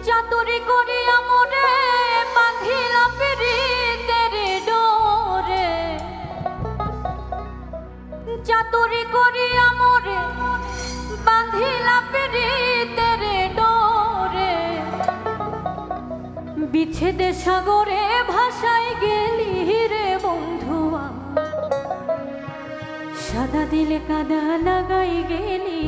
চাতুরি করিয়া মোরে বাঁধিলা পিরিতের ডোরে, চাতুরি করিয়া মোরে বাঁধিলা পিরিতের ডোরে, বিচ্ছেদে সাগরে ভাসাই গেলি রে বন্ধুয়া, সাদা দিলে কাদা লাগাই গেলি।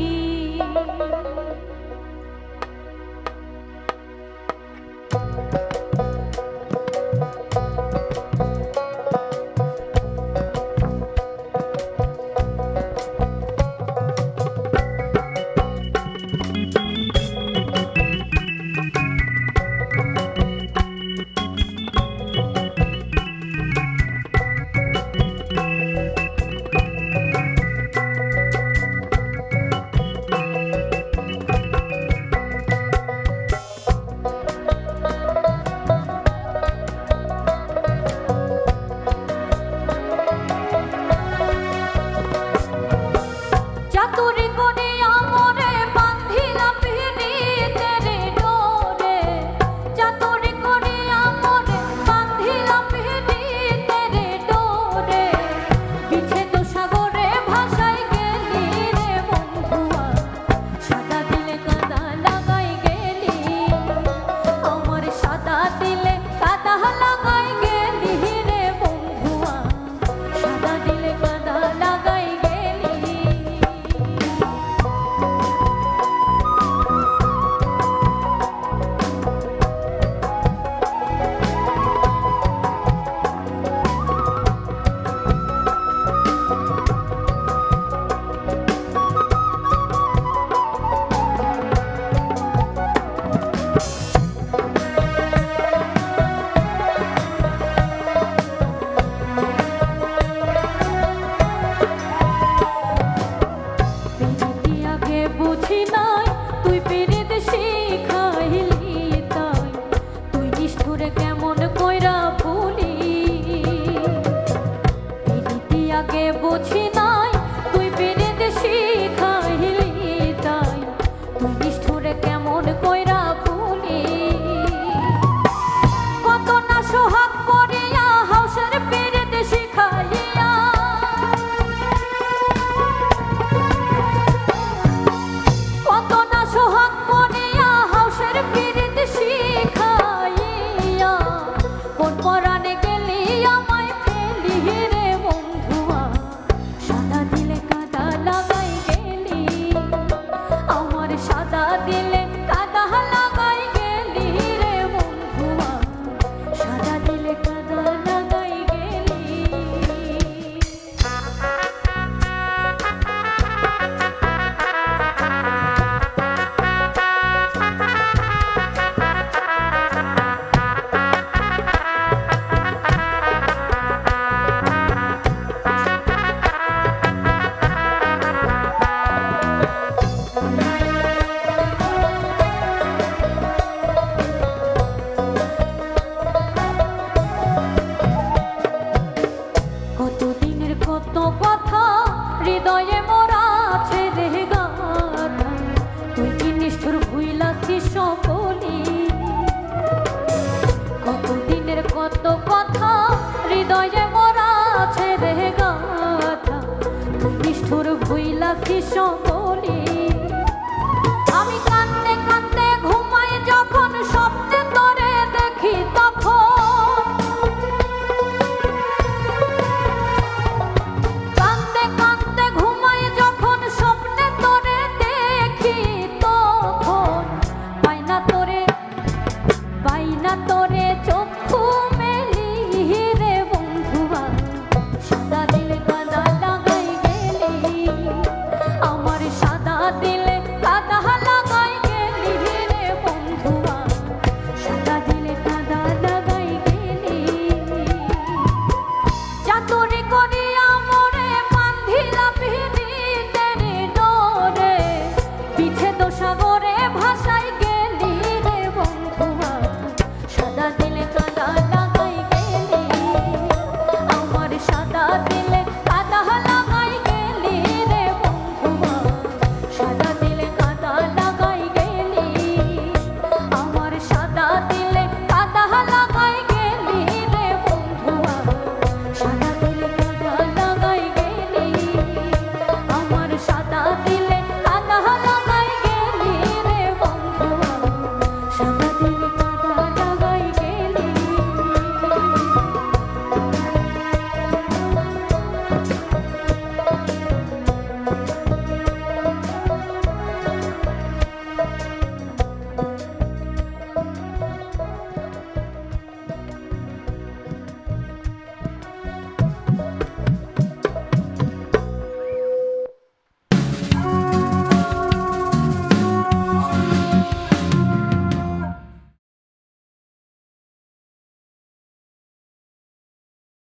বুঝি নাই তুই বিরিতি শিখাইলি তাই, তুই নিষ্ঠুরে কেমন কইরা ভুলি। কত না সোহাগ করিয়া হাউসের বিরিতি শিখাইয়া, কত না সোহাগ করিয়া হাউসের বিরিতি শিখাইয়া, কোন পরাণে গেলি আমায় ফেলি রে বন্ধুয়া, সাদা দিলে কাদা লাগাই গেলি, আমার সাদা দিলে কাদা লাগাই গেলি রে বন্ধুয়া, সাদা দিলে কাদা লাগাই গেলি। কতদিনের কত কথা হৃদয়ে মোরা আছে রে গাথা, তুই কি নিষ্ঠুর ভুইলাছি সকলি। কতদিনের কত কথা হৃদয়ে মোরা আছে রে গাথা, তুই নিষ্ঠুর ভুইলাছি সকলি।